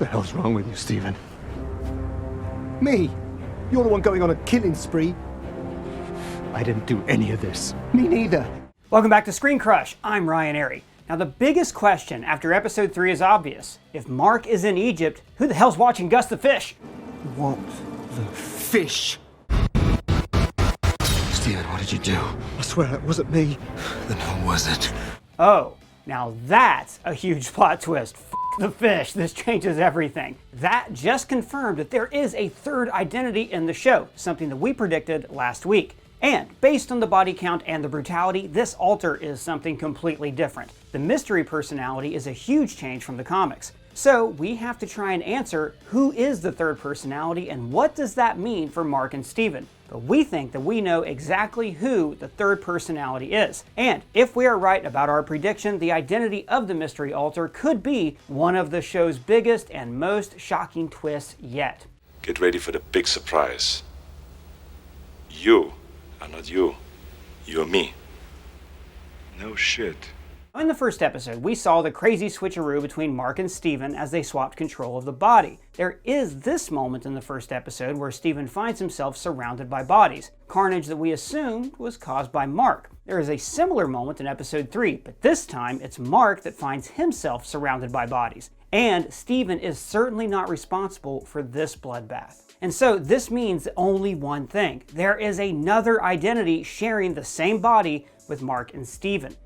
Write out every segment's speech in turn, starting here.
the hell's wrong with you, Stephen? Me? You're the one going on a killing spree. I didn't do any of this. Me neither. Welcome back to Screen Crush. I'm Ryan Airy. Now the biggest question after episode 3 is obvious. If Mark is in Egypt, who the hell's watching Gus the Fish? What the fish? Stephen, what did you do? I swear it wasn't me. Then who was it? Oh, now that's a huge plot twist. F the fish, this changes everything. That just confirmed that there is a third identity in the show, something that we predicted last week. And based on the body count and the brutality, this alter is something completely different. The mystery personality is a huge change from the comics. So we have to try and answer who is the third personality and what does that mean for Mark and Stephen. But we think that we know exactly who the third personality is. And if we are right about our prediction, the identity of the mystery alter could be one of the show's biggest and most shocking twists yet. Get ready for the big surprise. You are not you. You're me. No shit. In the first episode, we saw the crazy switcheroo between Mark and Stephen as they swapped control of the body. There is this moment in the first episode where Stephen finds himself surrounded by bodies, carnage that we assumed was caused by Mark. There is a similar moment in episode 3, but this time it's Mark that finds himself surrounded by bodies. And Stephen is certainly not responsible for this bloodbath. And so this means only one thing. There is another identity sharing the same body with Mark and Stephen.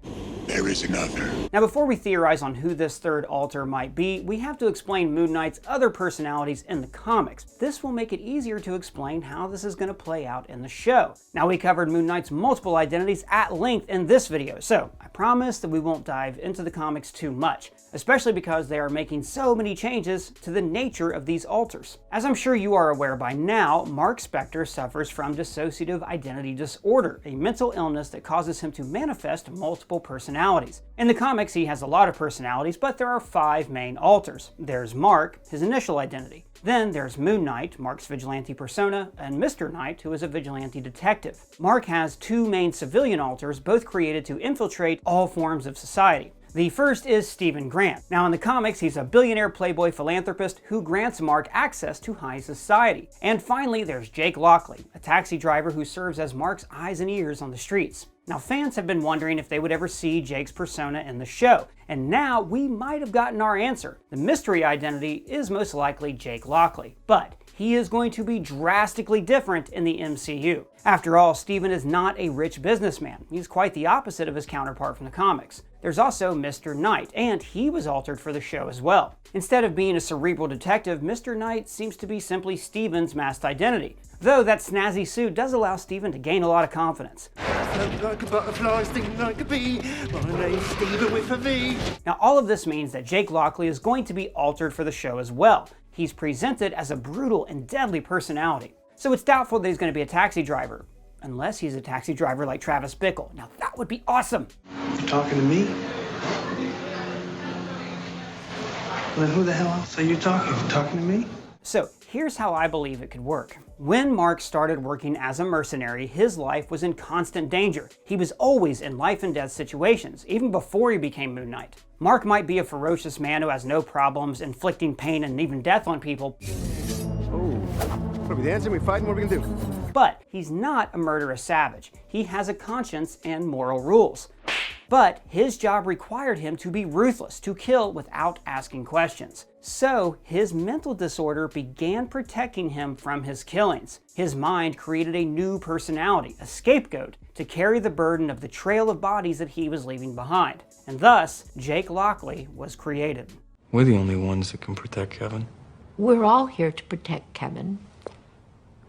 There is another. Now before we theorize on who this third alter might be, we have to explain Moon Knight's other personalities in the comics. This will make it easier to explain how this is going to play out in the show. Now we covered Moon Knight's multiple identities at length in this video, so I promise that we won't dive into the comics too much, especially because they are making so many changes to the nature of these alters. As I'm sure you are aware by now, Mark Spector suffers from dissociative identity disorder, a mental illness that causes him to manifest multiple personalities. In the comics, he has a lot of personalities, but there are 5 main alters. There's Mark, his initial identity. Then there's Moon Knight, Mark's vigilante persona, and Mr. Knight, who is a vigilante detective. Mark has 2 main civilian alters, both created to infiltrate all forms of society. The first is Stephen Grant. Now in the comics, he's a billionaire playboy philanthropist who grants Mark access to high society. And finally, there's Jake Lockley, a taxi driver who serves as Mark's eyes and ears on the streets. Now fans have been wondering if they would ever see Jake's persona in the show, and now we might have gotten our answer. The mystery identity is most likely Jake Lockley, but he is going to be drastically different in the MCU. After all, Stephen is not a rich businessman. He's quite the opposite of his counterpart from the comics. There's also Mr. Knight, and he was altered for the show as well. Instead of being a cerebral detective, Mr. Knight seems to be simply Stephen's masked identity, though that snazzy suit does allow Stephen to gain a lot of confidence. Like a butterfly, sting like a bee. My name's Stephen with a V. Now all of this means that Jake Lockley is going to be altered for the show as well. He's presented as a brutal and deadly personality. So it's doubtful that he's going to be a taxi driver, unless he's a taxi driver like Travis Bickle. Now that would be awesome. You talking to me? Well, then who the hell else are you talking to? Talking to me? So here's how I believe it could work. When Mark started working as a mercenary, his life was in constant danger. He was always in life and death situations, even before he became Moon Knight. Mark might be a ferocious man who has no problems inflicting pain and even death on people. Oh, what are we dancing? We fighting? What are we gonna do? But he's not a murderous savage. He has a conscience and moral rules. But his job required him to be ruthless, to kill without asking questions. So his mental disorder began protecting him from his killings. His mind created a new personality, a scapegoat, to carry the burden of the trail of bodies that he was leaving behind. And thus, Jake Lockley was created. We're the only ones that can protect Kevin. We're all here to protect Kevin.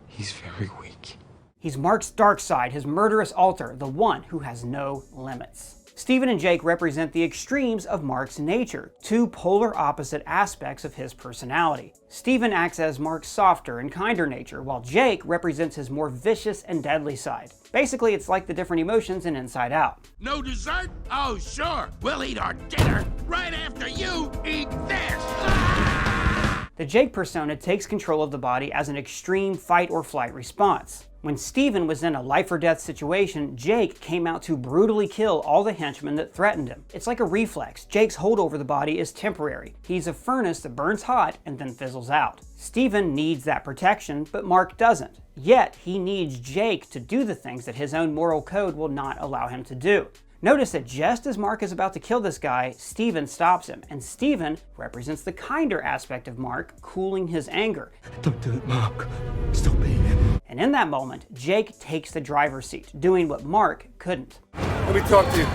He's very weak. He's Mark's dark side, his murderous alter, the one who has no limits. Stephen and Jake represent the extremes of Mark's nature, 2 polar opposite aspects of his personality. Stephen acts as Mark's softer and kinder nature, while Jake represents his more vicious and deadly side. Basically, it's like the different emotions in Inside Out. No dessert? Oh, sure. We'll eat our dinner right after you eat this. Ah! The Jake persona takes control of the body as an extreme fight or flight response. When Steven was in a life or death situation, Jake came out to brutally kill all the henchmen that threatened him. It's like a reflex. Jake's hold over the body is temporary. He's a furnace that burns hot and then fizzles out. Steven needs that protection, but Mark doesn't. Yet, he needs Jake to do the things that his own moral code will not allow him to do. Notice that just as Mark is about to kill this guy, Steven stops him, and Steven represents the kinder aspect of Mark, cooling his anger. Don't do it, Mark. Stop it. And in that moment, Jake takes the driver's seat, doing what Mark couldn't. Let me talk to you.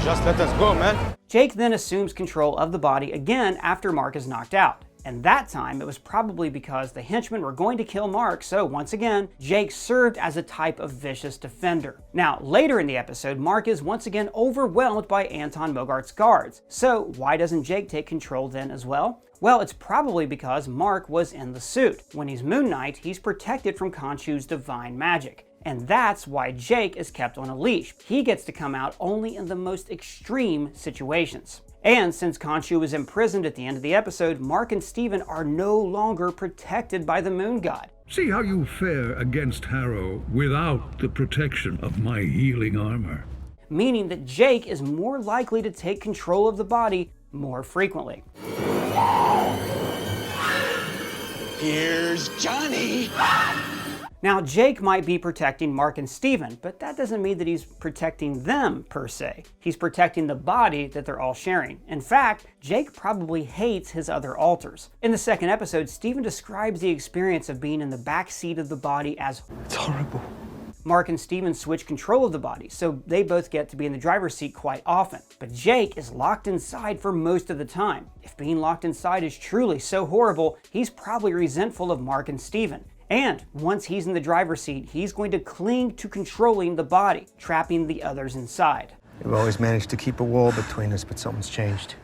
Just let us go, man. Jake then assumes control of the body again after Mark is knocked out. And that time, it was probably because the henchmen were going to kill Mark, so once again, Jake served as a type of vicious defender. Now, later in the episode, Mark is once again overwhelmed by Anton Mogart's guards. So why doesn't Jake take control then as well? Well, it's probably because Mark was in the suit. When he's Moon Knight, he's protected from Khonshu's divine magic. And that's why Jake is kept on a leash. He gets to come out only in the most extreme situations. And since Khonshu was imprisoned at the end of the episode, Mark and Steven are no longer protected by the Moon God. See how you fare against Harrow without the protection of my healing armor. Meaning that Jake is more likely to take control of the body more frequently. Here's Johnny. Now, Jake might be protecting Mark and Steven, but that doesn't mean that he's protecting them per se. He's protecting the body that they're all sharing. In fact, Jake probably hates his other alters. In the second episode, Steven describes the experience of being in the back seat of the body as It's horrible. Mark and Steven switch control of the body, so they both get to be in the driver's seat quite often. But Jake is locked inside for most of the time. If being locked inside is truly so horrible, he's probably resentful of Mark and Steven. And once he's in the driver's seat, he's going to cling to controlling the body, trapping the others inside. We've always managed to keep a wall between us, but something's changed.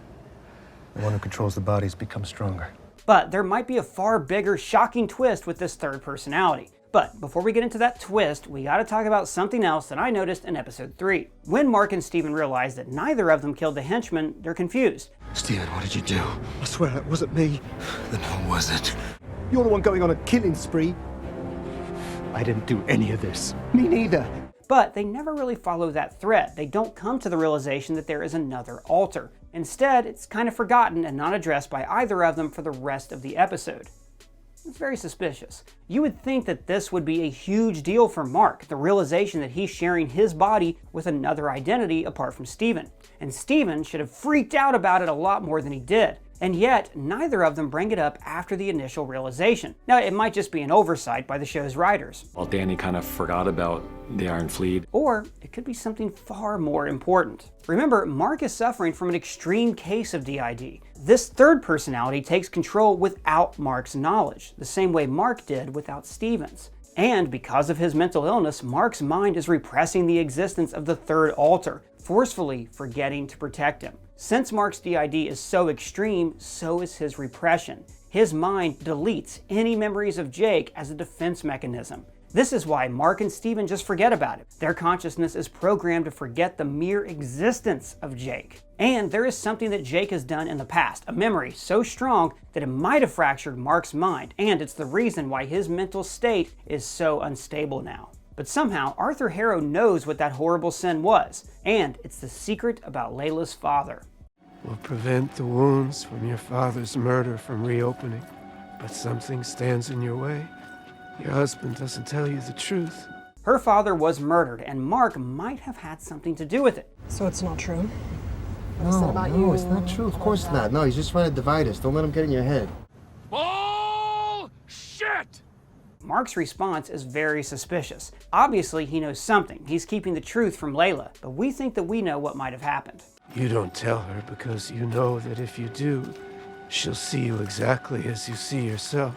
The one who controls the body's become stronger. But there might be a far bigger, shocking twist with this third personality. But before we get into that twist, we gotta talk about something else that I noticed in episode 3. When Mark and Steven realize that neither of them killed the henchman, they're confused. Steven, what did you do? I swear it wasn't me. Then who was it? You're the one going on a killing spree. I didn't do any of this. Me neither. But they never really follow that thread. They don't come to the realization that there is another alter. Instead, it's kind of forgotten and not addressed by either of them for the rest of the episode. It's very suspicious. You would think that this would be a huge deal for Mark, the realization that he's sharing his body with another identity apart from Steven. And Steven should have freaked out about it a lot more than he did. And yet, neither of them bring it up after the initial realization. Now, it might just be an oversight by the show's writers. Well, Danny kind of forgot about the Iron Fleet. Or it could be something far more important. Remember, Mark is suffering from an extreme case of DID. This third personality takes control without Mark's knowledge, the same way Mark did without Steven's. And because of his mental illness, Mark's mind is repressing the existence of the third alter, forcefully forgetting to protect him. Since Mark's DID is so extreme, so is his repression. His mind deletes any memories of Jake as a defense mechanism. This is why Mark and Steven just forget about it. Their consciousness is programmed to forget the mere existence of Jake. And there is something that Jake has done in the past, a memory so strong that it might have fractured Mark's mind, and it's the reason why his mental state is so unstable now. But somehow, Arthur Harrow knows what that horrible sin was, and it's the secret about Layla's father. Will prevent the wounds from your father's murder from reopening, but something stands in your way. Your husband doesn't tell you the truth. Her father was murdered, and Mark might have had something to do with it. So it's not true? No, it's not true. Of course not. No, he's just trying to divide us. Don't let him get in your head. Bullshit! Mark's response is very suspicious. Obviously, he knows something. He's keeping the truth from Layla, but we think that we know what might have happened. You don't tell her because you know that if you do, she'll see you exactly as you see yourself,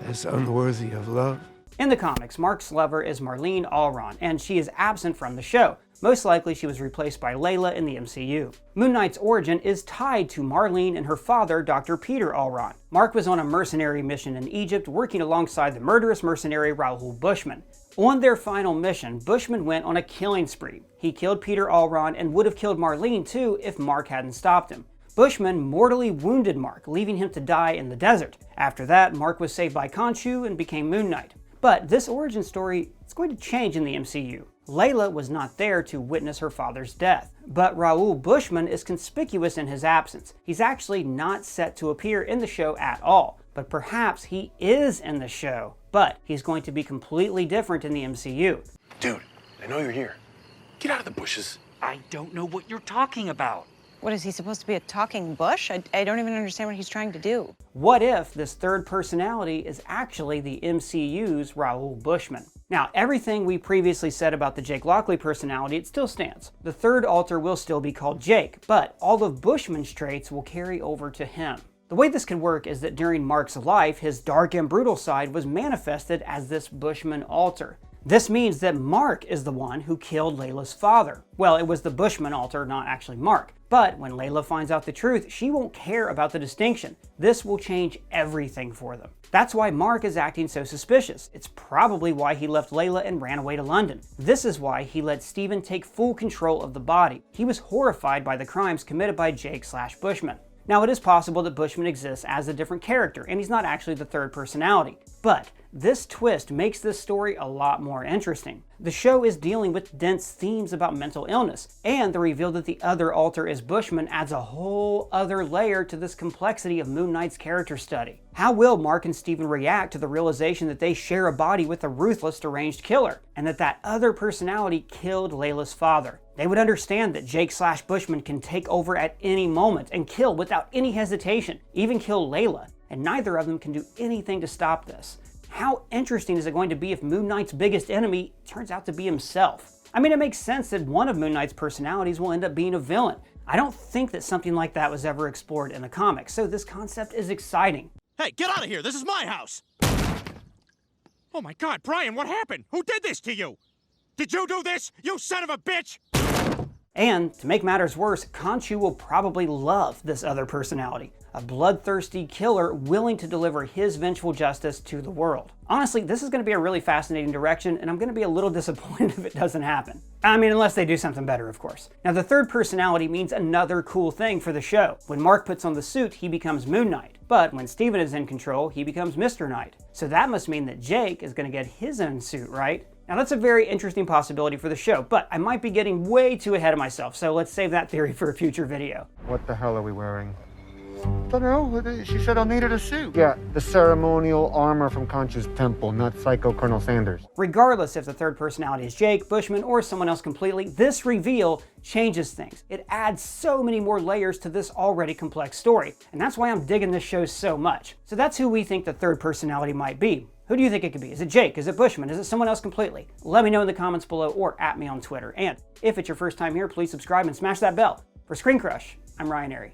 as unworthy of love. In the comics, Mark's lover is Marlene Allron, and she is absent from the show. Most likely she was replaced by Layla in the MCU. Moon Knight's origin is tied to Marlene and her father, Dr. Peter Allron. Mark was on a mercenary mission in Egypt working alongside the murderous mercenary Raoul Bushman. On their final mission, Bushman went on a killing spree. He killed Peter Allron and would have killed Marlene too if Mark hadn't stopped him. Bushman mortally wounded Mark, leaving him to die in the desert. After that, Mark was saved by Khonshu and became Moon Knight. But this origin story is going to change in the MCU. Layla was not there to witness her father's death, but Raoul Bushman is conspicuous in his absence. He's actually not set to appear in the show at all, but perhaps he is in the show, but he's going to be completely different in the MCU. Dude, I know you're here. Get out of the bushes. I don't know what you're talking about. What, is he supposed to be a talking bush? I don't even understand what he's trying to do. What if this third personality is actually the MCU's Raoul Bushman? Now, everything we previously said about the Jake Lockley personality, it still stands. The third alter will still be called Jake, but all of Bushman's traits will carry over to him. The way this could work is that during Mark's life, his dark and brutal side was manifested as this Bushman alter. This means that Mark is the one who killed Layla's father. Well, it was the Bushman alter, not actually Mark. But when Layla finds out the truth, she won't care about the distinction. This will change everything for them. That's why Mark is acting so suspicious. It's probably why he left Layla and ran away to London. This is why he let Steven take full control of the body. He was horrified by the crimes committed by Jake/Bushman. Now, it is possible that Bushman exists as a different character, and he's not actually the third personality. But this twist makes this story a lot more interesting. The show is dealing with dense themes about mental illness, and the reveal that the other alter is Bushman adds a whole other layer to this complexity of Moon Knight's character study. How will Mark and Steven react to the realization that they share a body with a ruthless, deranged killer, and that other personality killed Layla's father? They would understand that Jake/Bushman can take over at any moment and kill without any hesitation, even kill Layla, and neither of them can do anything to stop this. How interesting is it going to be if Moon Knight's biggest enemy turns out to be himself? I mean, it makes sense that one of Moon Knight's personalities will end up being a villain. I don't think that something like that was ever explored in the comics, so this concept is exciting. Hey, get out of here! This is my house! Oh my God, Brian, what happened? Who did this to you? Did you do this, you son of a bitch? And, to make matters worse, Khonshu will probably love this other personality, a bloodthirsty killer willing to deliver his vengeful justice to the world. Honestly, this is going to be a really fascinating direction, and I'm going to be a little disappointed if it doesn't happen. I mean, unless they do something better, of course. Now, the third personality means another cool thing for the show. When Mark puts on the suit, he becomes Moon Knight. But when Steven is in control, he becomes Mr. Knight. So that must mean that Jake is going to get his own suit, right? Now, that's a very interesting possibility for the show, but I might be getting way too ahead of myself, so let's save that theory for a future video. What the hell are we wearing? I don't know. She said I needed a suit. Yeah, the ceremonial armor from Khonshu's temple, not Psycho Colonel Sanders. Regardless if the third personality is Jake, Bushman, or someone else completely, this reveal changes things. It adds so many more layers to this already complex story, and that's why I'm digging this show so much. So that's who we think the third personality might be. Who do you think it could be? Is it Jake? Is it Bushman? Is it someone else completely? Let me know in the comments below or at me on Twitter. And if it's your first time here, please subscribe and smash that bell. For Screen Crush, I'm Ryan Airy.